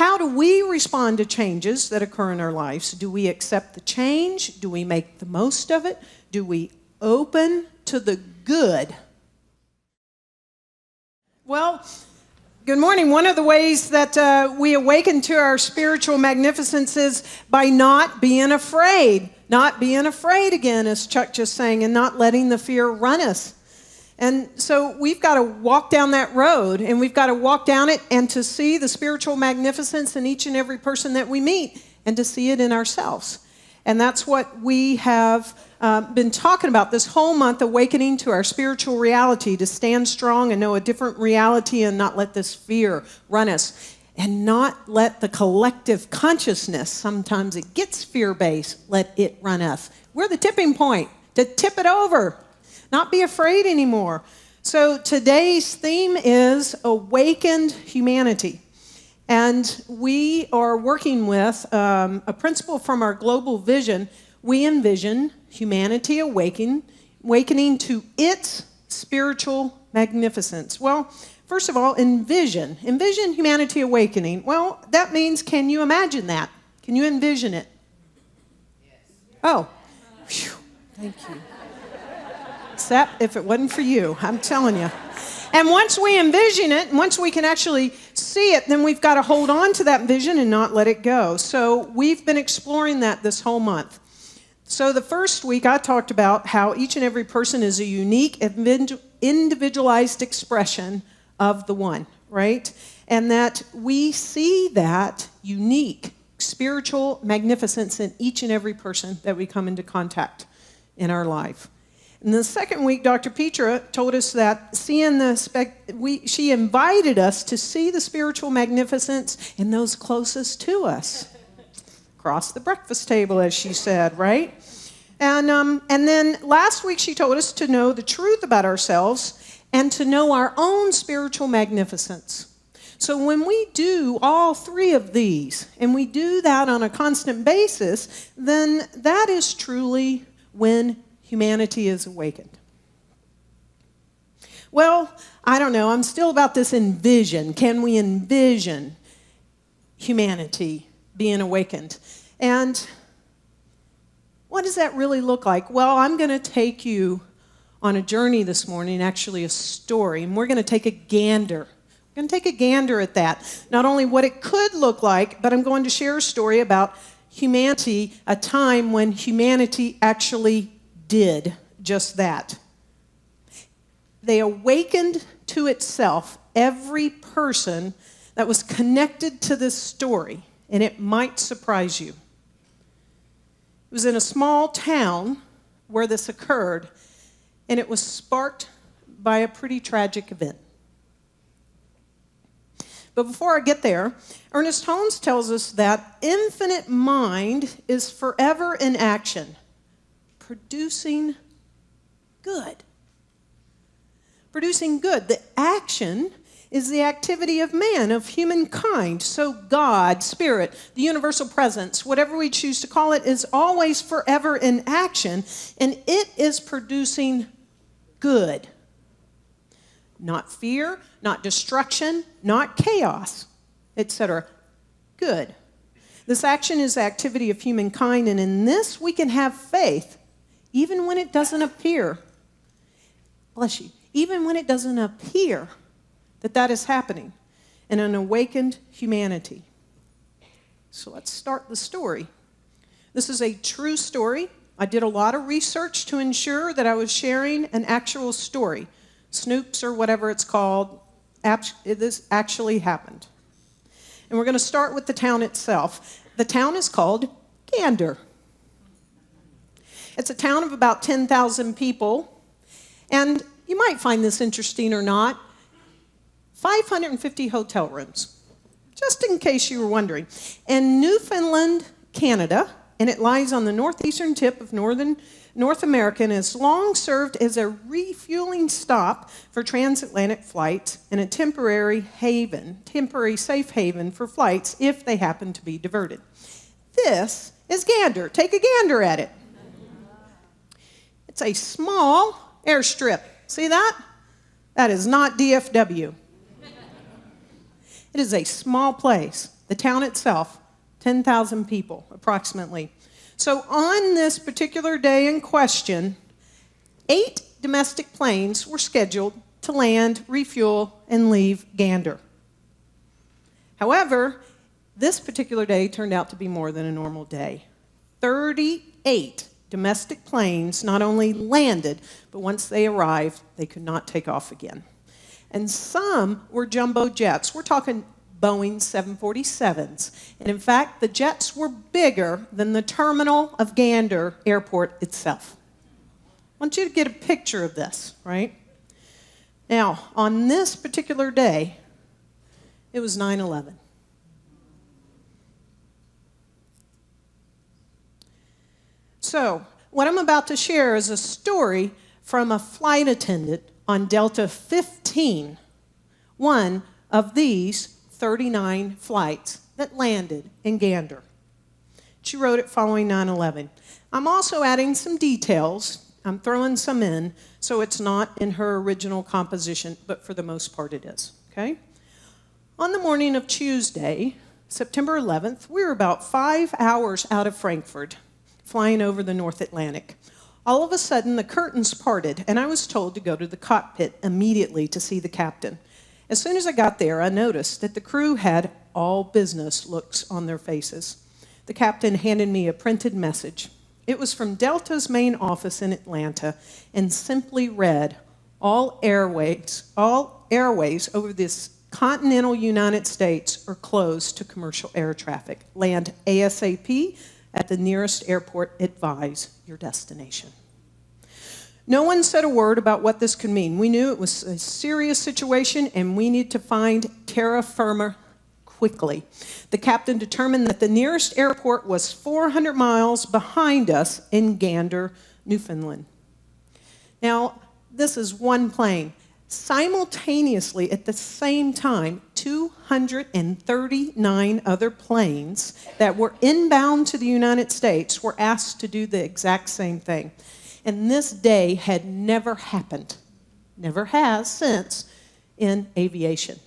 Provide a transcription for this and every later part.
how do we respond to changes that occur in our lives? Do we accept the change? Do we make the most of it? Do we open to the good? Well, good morning. One of the ways that we awaken to our spiritual magnificence is by not being afraid. Not being afraid again, as Chuck just sang, and not letting the fear run us. And so we've got to walk down that road, and we've got to walk down it and to see the spiritual magnificence in each and every person that we meet and to see it in ourselves. And that's what we have been talking about this whole month, awakening to our spiritual reality, to stand strong and know a different reality and not let this fear run us. And not let the collective consciousness, sometimes it gets fear-based, let it run us. We're the tipping point to tip it over, not be afraid anymore. So today's theme is awakened humanity. And we are working with a principle from our global vision. We envision humanity awakening to its spiritual magnificence. Well, first of all, envision humanity awakening. Well, that means, can you imagine that? Can you envision it? Yes. Oh, whew, thank you. Except if it wasn't for you, I'm telling you. And once we envision it, once we can actually see it, then we've got to hold on to that vision and not let it go. So we've been exploring that this whole month. So the first week I talked about how each and every person is a unique, individualized expression of the one, right? And that we see that unique spiritual magnificence in each and every person that we come into contact in our life. In the second week, Dr. Petra told us that she invited us to see the spiritual magnificence in those closest to us. Across the breakfast table, as she said, right? And then last week she told us to know the truth about ourselves and to know our own spiritual magnificence. So when we do all three of these, and we do that on a constant basis, then that is truly when humanity is awakened. Well, I don't know. I'm still about this envision. Can we envision humanity being awakened? And what does that really look like? Well, I'm going to take you on a journey this morning, actually a story, and we're going to take a gander. We're going to take a gander at that. Not only what it could look like, but I'm going to share a story about humanity, a time when humanity actually did just that. They awakened to itself every person that was connected to this story, and it might surprise you. It was in a small town where this occurred, and it was sparked by a pretty tragic event. But before I get there, Ernest Holmes tells us that infinite mind is forever in action, producing good. Producing good. The action is the activity of man, of humankind. So God, Spirit, the universal presence, whatever we choose to call it, is always forever in action, and it is producing good. Not fear, not destruction, not chaos, etc. Good. This action is the activity of humankind, and in this we can have faith, even when it doesn't appear. Bless you. Even when it doesn't appear that is happening in an awakened humanity. So let's start the story. This is a true story. I did a lot of research to ensure that I was sharing an actual story. Snoops or whatever it's called, this actually happened. And we're going to start with the town itself. The town is called Gander. It's a town of about 10,000 people. And you might find this interesting or not. 550 hotel rooms, just in case you were wondering. In Newfoundland, Canada, and it lies on the northeastern tip of North America and has long served as a refueling stop for transatlantic flights and a temporary safe haven for flights if they happen to be diverted. This is Gander. Take a gander at it. It's a small airstrip. See that? That is not DFW. It is a small place. The town itself, 10,000 people approximately. So on this particular day in question, 8 domestic planes were scheduled to land, refuel, and leave Gander. However, this particular day turned out to be more than a normal day. 38 domestic planes not only landed, but once they arrived, they could not take off again. And some were jumbo jets. We're talking Boeing 747s. And in fact, the jets were bigger than the terminal of Gander Airport itself. I want you to get a picture of this, right? Now, on this particular day, it was 9/11. So, what I'm about to share is a story from a flight attendant on Delta 15, one of these 39 flights that landed in Gander. She wrote it following 9/11. I'm also adding some details. I'm throwing some in, so it's not in her original composition, but for the most part it is, okay? On the morning of Tuesday, September 11th, we were about 5 hours out of Frankfurt, flying over the North Atlantic. All of a sudden, the curtains parted, and I was told to go to the cockpit immediately to see the captain. As soon as I got there, I noticed that the crew had all business looks on their faces. The captain handed me a printed message. It was from Delta's main office in Atlanta and simply read, all airways over this continental United States are closed to commercial air traffic. Land ASAP at the nearest airport, advise your destination. No one said a word about what this could mean. We knew it was a serious situation and we needed to find terra firma quickly. The captain determined that the nearest airport was 400 miles behind us in Gander, Newfoundland. Now, this is one plane. Simultaneously, at the same time, 239 other planes that were inbound to the United States were asked to do the exact same thing. And this day had never happened, never has since, in aviation.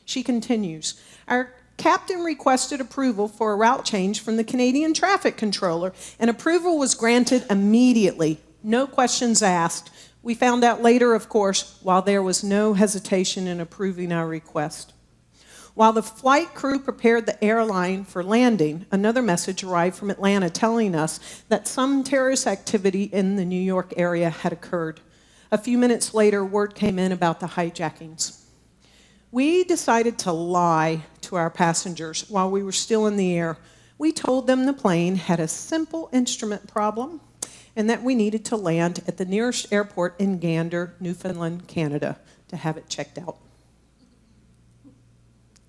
She continues, our captain requested approval for a route change from the Canadian traffic controller, and approval was granted immediately, no questions asked. We found out later, of course, while there was no hesitation in approving our request. While the flight crew prepared the airline for landing, another message arrived from Atlanta telling us that some terrorist activity in the New York area had occurred. A few minutes later, word came in about the hijackings. We decided to lie to our passengers while we were still in the air. We told them the plane had a simple instrument problem and that we needed to land at the nearest airport in Gander, Newfoundland, Canada, to have it checked out.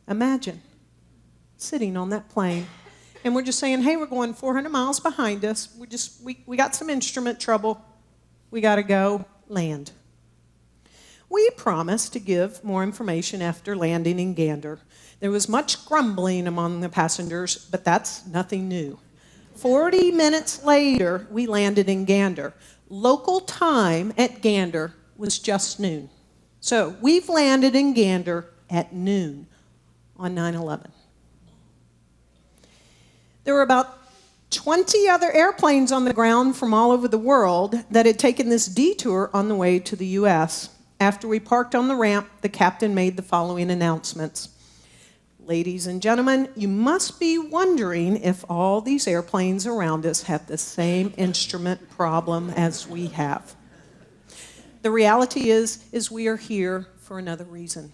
Imagine sitting on that plane, and we're just saying, hey, we're going 400 miles behind us. We got some instrument trouble. We got to go land. We promised to give more information after landing in Gander. There was much grumbling among the passengers, but that's nothing new. 40 minutes later, we landed in Gander. Local time at Gander was just noon. So we've landed in Gander at noon on 9/11. There were about 20 other airplanes on the ground from all over the world that had taken this detour on the way to the U.S. After we parked on the ramp, the captain made the following announcements. Ladies and gentlemen, you must be wondering if all these airplanes around us have the same instrument problem as we have. The reality is we are here for another reason.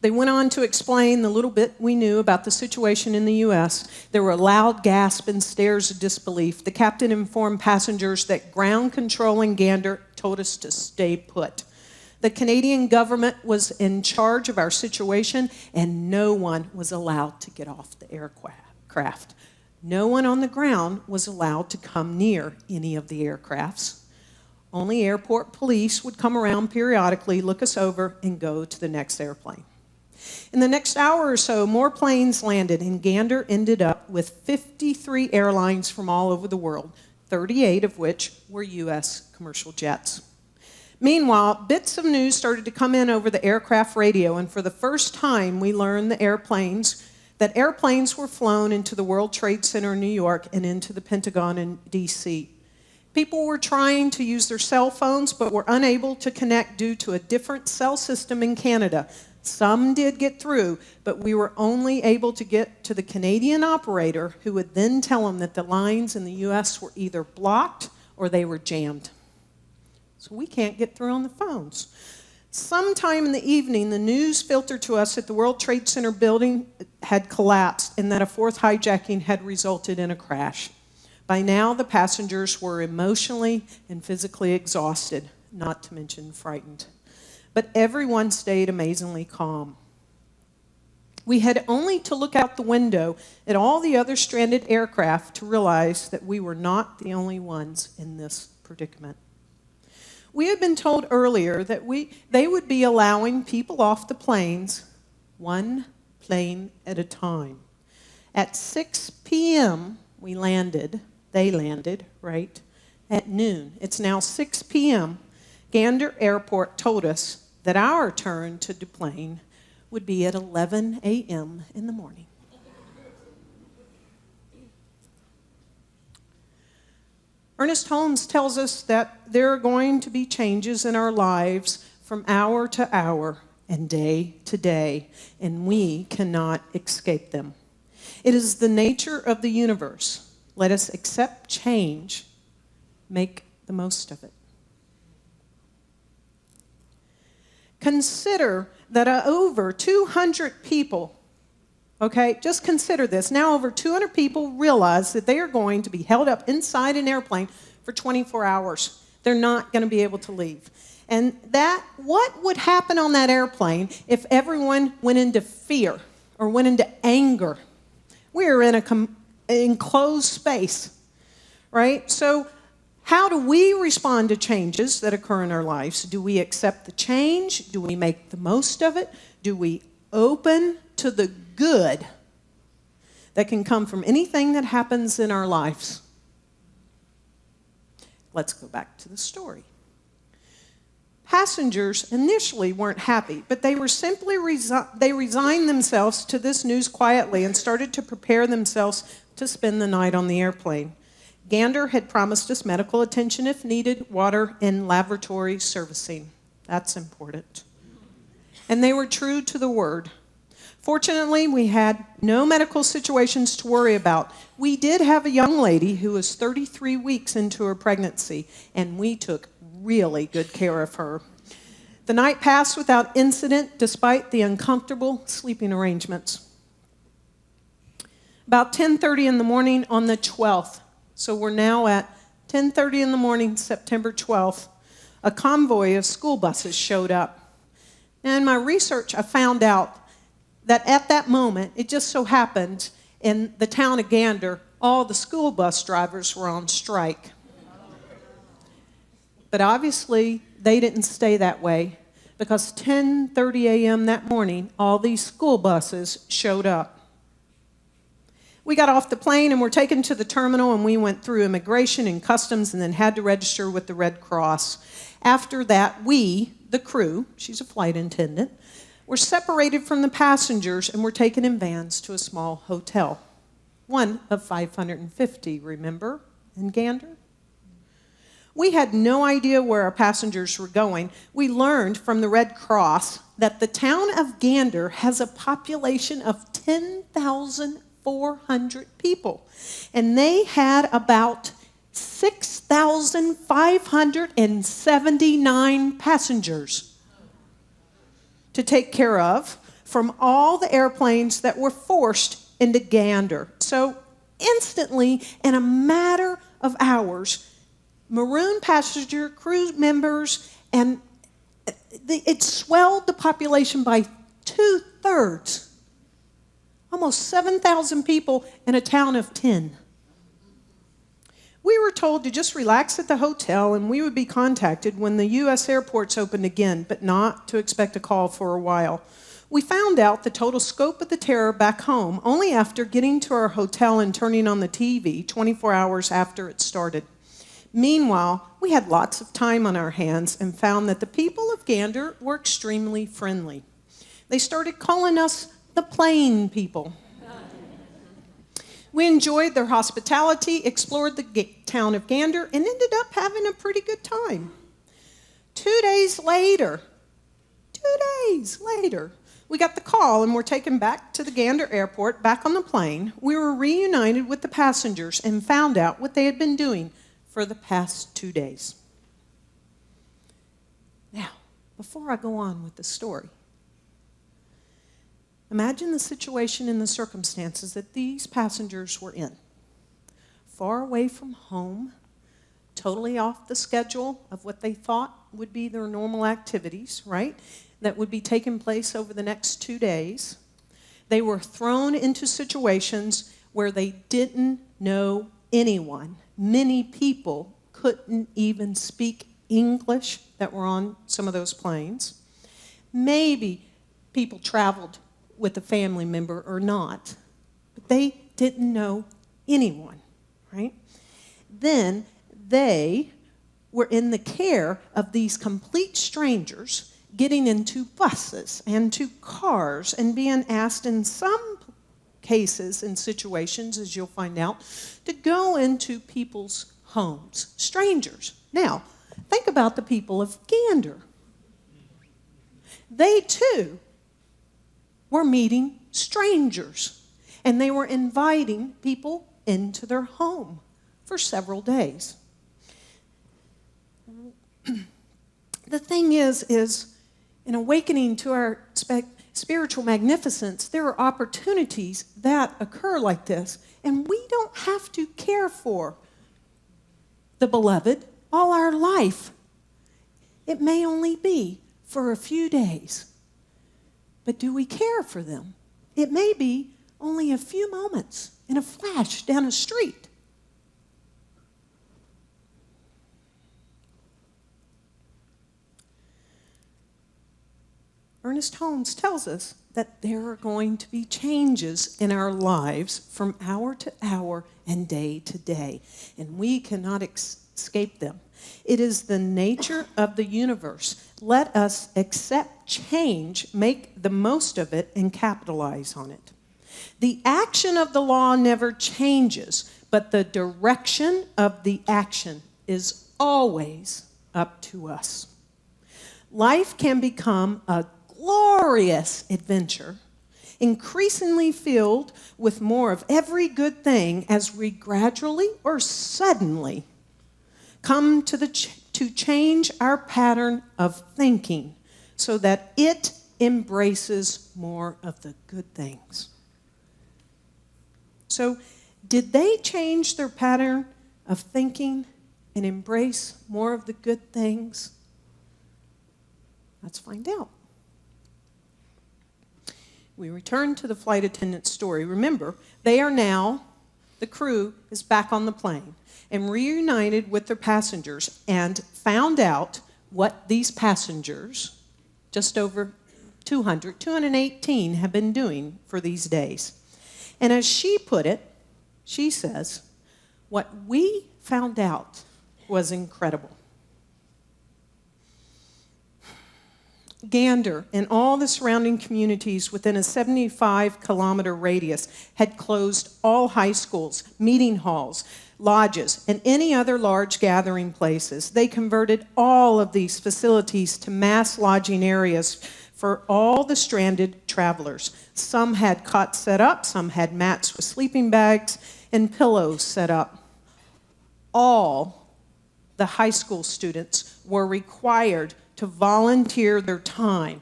They went on to explain the little bit we knew about the situation in the U.S. There were loud gasps and stares of disbelief. The captain informed passengers that ground control in Gander told us to stay put. The Canadian government was in charge of our situation, and no one was allowed to get off the aircraft. No one on the ground was allowed to come near any of the aircrafts. Only airport police would come around periodically, look us over, and go to the next airplane. In the next hour or so, more planes landed, and Gander ended up with 53 airlines from all over the world, 38 of which were U.S. commercial jets. Meanwhile, bits of news started to come in over the aircraft radio, and for the first time, we learned that airplanes were flown into the World Trade Center in New York and into the Pentagon in D.C. People were trying to use their cell phones, but were unable to connect due to a different cell system in Canada. Some did get through, but we were only able to get to the Canadian operator, who would then tell them that the lines in the U.S. were either blocked or they were jammed. So we can't get through on the phones. Sometime in the evening, the news filtered to us that the World Trade Center building had collapsed and that a fourth hijacking had resulted in a crash. By now, the passengers were emotionally and physically exhausted, not to mention frightened. But everyone stayed amazingly calm. We had only to look out the window at all the other stranded aircraft to realize that we were not the only ones in this predicament. We had been told earlier that they would be allowing people off the planes, one plane at a time. At 6 p.m., they landed, right, at noon. It's now 6 p.m. Gander Airport told us that our turn to deplane would be at 11 a.m. in the morning. Ernest Holmes tells us that there are going to be changes in our lives from hour to hour and day to day, and we cannot escape them. It is the nature of the universe. Let us accept change, make the most of it. Consider that over 200 people, okay, just consider this. Now over 200 people realize that they are going to be held up inside an airplane for 24 hours. They're not going to be able to leave. And what would happen on that airplane if everyone went into fear or went into anger? We're in an enclosed space, right? So how do we respond to changes that occur in our lives? Do we accept the change? Do we make the most of it? Do we open to the good that can come from anything that happens in our lives? Let's go back to the story. Passengers initially weren't happy, but they were simply they resigned themselves to this news quietly and started to prepare themselves to spend the night on the airplane. Gander had promised us medical attention if needed, water, and laboratory servicing. That's important. And they were true to the word. Fortunately, we had no medical situations to worry about. We did have a young lady who was 33 weeks into her pregnancy, and we took really good care of her. The night passed without incident, despite the uncomfortable sleeping arrangements. About 10:30 in the morning on the 12th, so we're now at 10:30 in the morning, September 12th, a convoy of school buses showed up. And in my research, I found out that at that moment, it just so happened in the town of Gander, all the school bus drivers were on strike. But obviously, they didn't stay that way, because 10:30 a.m. that morning, all these school buses showed up. We got off the plane and were taken to the terminal, and we went through immigration and customs and then had to register with the Red Cross. After that, we, the crew, she's a flight attendant, were separated from the passengers and were taken in vans to a small hotel. One of 550, remember, in Gander? We had no idea where our passengers were going. We learned from the Red Cross that the town of Gander has a population of 10,400 people, and they had about 6,579 passengers to take care of from all the airplanes that were forced into Gander. So instantly, in a matter of hours, maroon passenger crew members, and it swelled the population by 2/3. Almost 7,000 people in a town of 10. We were told to just relax at the hotel and we would be contacted when the U.S. airports opened again, but not to expect a call for a while. We found out the total scope of the terror back home only after getting to our hotel and turning on the TV 24 hours after it started. Meanwhile, we had lots of time on our hands and found that the people of Gander were extremely friendly. They started calling us the plain people. We enjoyed their hospitality, explored the town of Gander, and ended up having a pretty good time. 2 days later, we got the call and were taken back to the Gander airport, back on the plane. We were reunited with the passengers and found out what they had been doing for the past 2 days. Now, before I go on with the story, imagine the situation and the circumstances that these passengers were in. Far away from home, totally off the schedule of what they thought would be their normal activities, right? That would be taking place over the next 2 days. They were thrown into situations where they didn't know anyone. Many people couldn't even speak English that were on some of those planes. Maybe people traveled with a family member or not, but they didn't know anyone, right? Then they were in the care of these complete strangers, getting into buses and to cars and being asked in some cases and situations, as you'll find out, to go into people's homes, strangers. Now, think about the people of Gander. They too were meeting strangers, and they were inviting people into their home for several days. The thing is in awakening to our spiritual magnificence, there are opportunities that occur like this, and we don't have to care for the beloved all our life. It may only be for a few days. But do we care for them? It may be only a few moments in a flash down a street. Ernest Holmes tells us that there are going to be changes in our lives from hour to hour and day to day, and we cannot escape them. It is the nature of the universe. Let us accept change, make the most of it, and capitalize on it. The action of the law never changes, but the direction of the action is always up to us. Life can become a glorious adventure, increasingly filled with more of every good thing as we gradually or suddenly come to change our pattern of thinking so that it embraces more of the good things. So, did they change their pattern of thinking and embrace more of the good things? Let's find out. We return to the flight attendant's story. Remember, the crew is back on the plane and reunited with their passengers and found out what these passengers, just over 218, have been doing for these days. And as she put it, she says, what we found out was incredible. Gander and all the surrounding communities within a 75-kilometer radius had closed all high schools, meeting halls, lodges, and any other large gathering places. They converted all of these facilities to mass lodging areas for all the stranded travelers. Some had cots set up, some had mats with sleeping bags and pillows set up. All the high school students were required to volunteer their time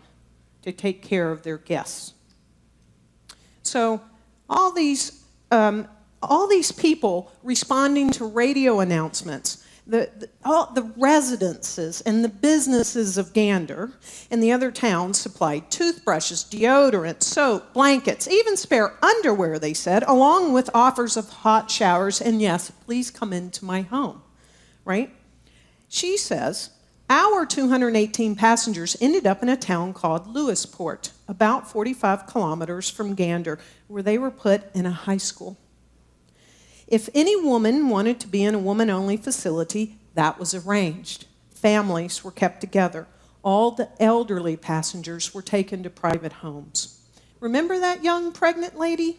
to take care of their guests. So all these people responding to radio announcements, all the residences and the businesses of Gander and the other towns supplied toothbrushes, deodorant, soap, blankets, even spare underwear, they said, along with offers of hot showers, and yes, please come into my home, right? She says, our 218 passengers ended up in a town called Lewisport, about 45 kilometers from Gander, where they were put in a high school. If any woman wanted to be in a woman-only facility, that was arranged. Families were kept together. All the elderly passengers were taken to private homes. Remember that young pregnant lady?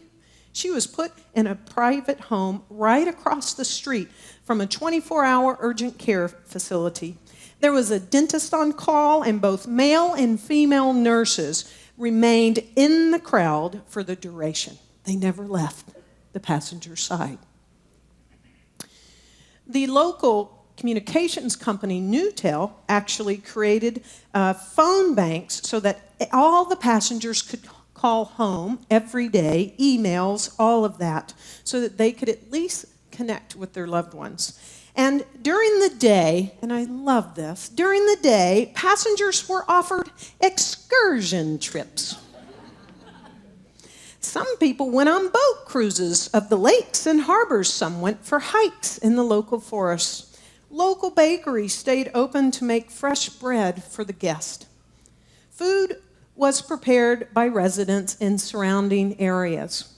She was put in a private home right across the street from a 24-hour urgent care facility. There was a dentist on call, and both male and female nurses remained in the crowd for the duration. They never left the passenger's side. The local communications company, Newtel, actually created phone banks so that all the passengers could call home every day, emails, all of that, so that they could at least connect with their loved ones. And during the day, and I love this, during the day, passengers were offered excursion trips. Some people went on boat cruises of the lakes and harbors. Some went for hikes in the local forests. Local bakeries stayed open to make fresh bread for the guest. Food was prepared by residents in surrounding areas.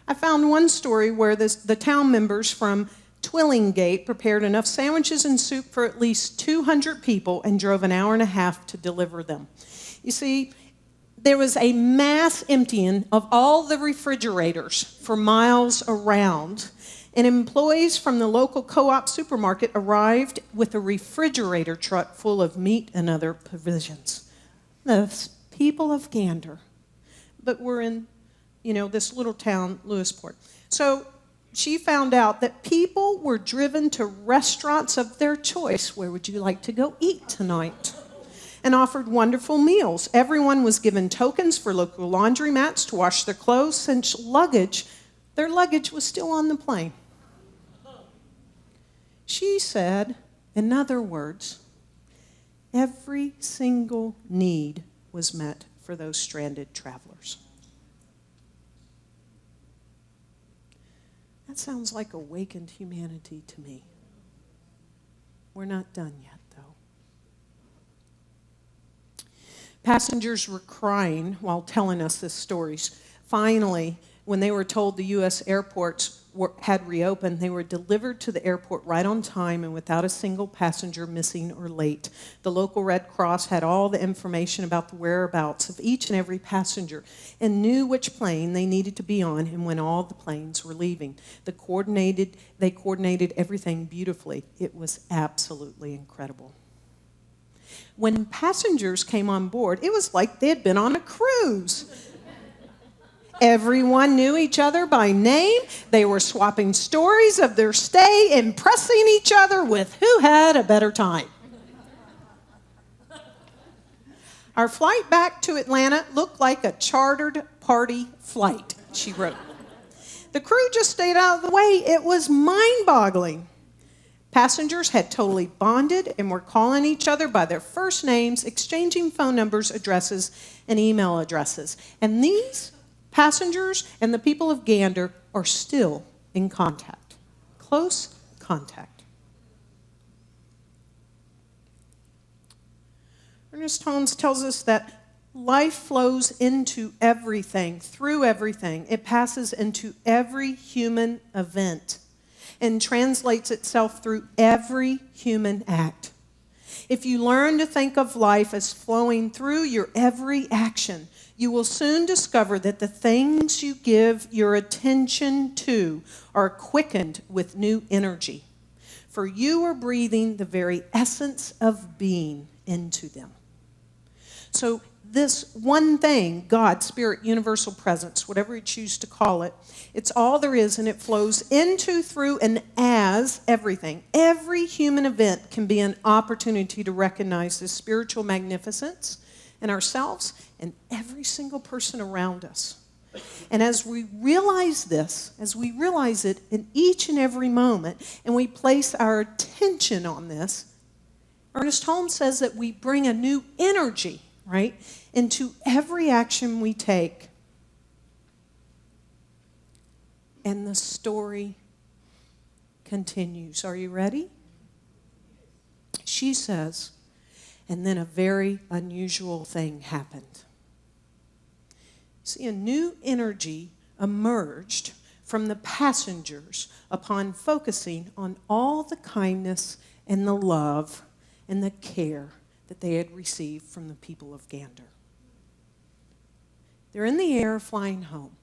I found one story where the town members from Twillingate prepared enough sandwiches and soup for at least 200 people and drove an hour and a half to deliver them. You see, there was a mass emptying of all the refrigerators for miles around, and employees from the local co-op supermarket arrived with a refrigerator truck full of meat and other provisions. The people of Gander, but we're in, this little town, Lewisport. So she found out that people were driven to restaurants of their choice. Where would you like to go eat tonight? And offered wonderful meals. Everyone was given tokens for local laundromats to wash their clothes, since their luggage was still on the plane. She said, in other words, every single need was met for those stranded travelers. That sounds like awakened humanity to me. We're not done yet, though. Passengers were crying while telling us these stories. Finally, when they were told the U.S. airports had reopened, they were delivered to the airport right on time and without a single passenger missing or late. The local Red Cross had all the information about the whereabouts of each and every passenger and knew which plane they needed to be on and when all the planes were leaving. They coordinated everything beautifully. It was absolutely incredible. When passengers came on board, it was like they had been on a cruise. Everyone knew each other by name. They were swapping stories of their stay, impressing each other with who had a better time. Our flight back to Atlanta looked like a chartered party flight, she wrote. The crew just stayed out of the way. It was mind-boggling. Passengers had totally bonded and were calling each other by their first names, exchanging phone numbers, addresses, and email addresses. And these passengers and the people of Gander are still in contact, close contact. Ernest Holmes tells us that life flows into everything, through everything. It passes into every human event and translates itself through every human act. If you learn to think of life as flowing through your every action, you will soon discover that the things you give your attention to are quickened with new energy, for you are breathing the very essence of being into them. So this one thing, God, Spirit, universal presence, whatever you choose to call it, it's all there is, and it flows into, through, and as everything. Every human event can be an opportunity to recognize this spiritual magnificence in ourselves and every single person around us. And as we realize this, as we realize it in each and every moment, and we place our attention on this, Ernest Holmes says that we bring a new energy, right, into every action we take. And the story continues. Are you ready? She says, and then a very unusual thing happened. See, a new energy emerged from the passengers upon focusing on all the kindness and the love and the care that they had received from the people of Gander. They're in the air flying home,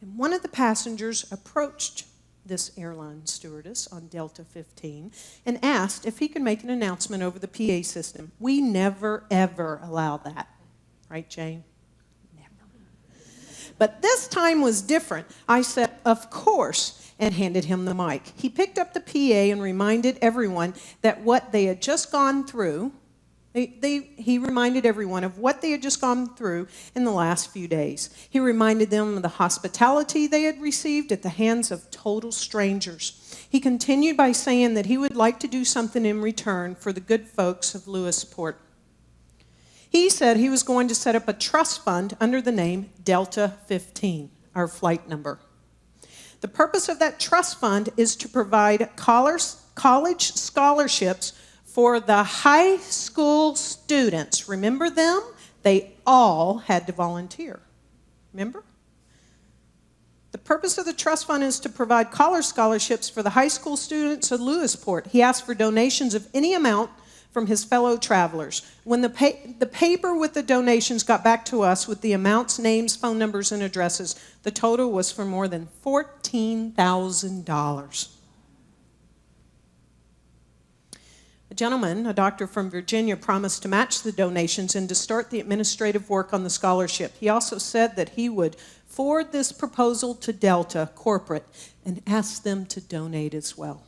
and one of the passengers approached this airline stewardess on Delta 15 and asked if he could make an announcement over the PA system. We never, ever allow that. Right, Jane? Never. But this time was different. I said, of course, and handed him the mic. He picked up the PA and reminded everyone that what they had just gone through, he reminded everyone of what they had just gone through in the last few days. He reminded them of the hospitality they had received at the hands of total strangers. He continued by saying that he would like to do something in return for the good folks of Lewisport. He said he was going to set up a trust fund under the name Delta 15, our flight number. The purpose of that trust fund is to provide college scholarships for the high school students. Remember them? They all had to volunteer. Remember? The purpose of the trust fund is to provide college scholarships for the high school students of Lewisport. He asked for donations of any amount from his fellow travelers. When the paper with the donations got back to us with the amounts, names, phone numbers, and addresses, the total was for more than $14,000. A gentleman, a doctor from Virginia, promised to match the donations and to start the administrative work on the scholarship. He also said that he would forward this proposal to Delta corporate and ask them to donate as well.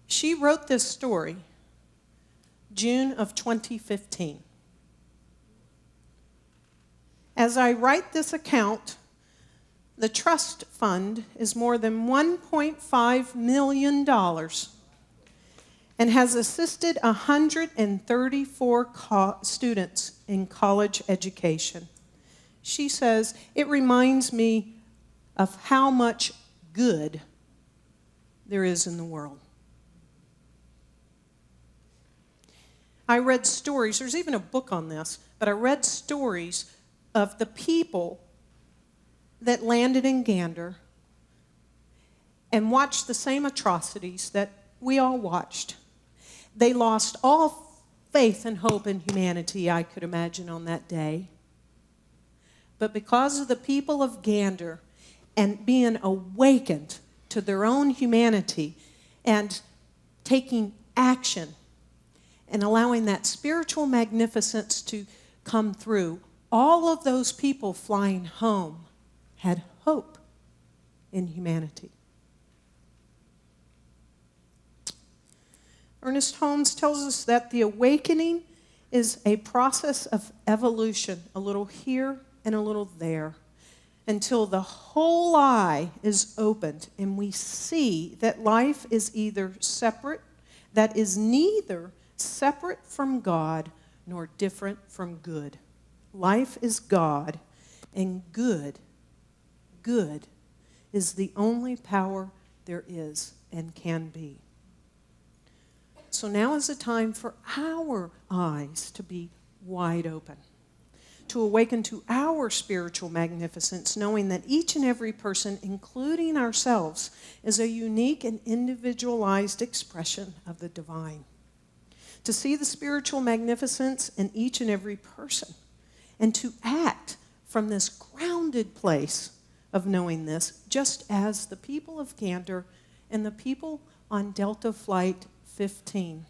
She wrote this story June of 2015. As I write this account, the trust fund is more than $1.5 million and has assisted 134 students in college education. She says, it reminds me of how much good there is in the world. I read stories, there's even a book on this, but I read stories of the people that landed in Gander and watched the same atrocities that we all watched. They lost all faith and hope in humanity, I could imagine, on that day. But because of the people of Gander and being awakened to their own humanity and taking action and allowing that spiritual magnificence to come through, all of those people flying home had hope in humanity. Ernest Holmes tells us that the awakening is a process of evolution, a little here and a little there, until the whole eye is opened and we see that life is either separate, that is neither separate from God nor different from good. Life is God, and good is the only power there is and can be. So now is the time for our eyes to be wide open, to awaken to our spiritual magnificence, knowing that each and every person, including ourselves, is a unique and individualized expression of the divine. To see the spiritual magnificence in each and every person, and to act from this grounded place of knowing this, just as the people of Gander and the people on Delta Flight 15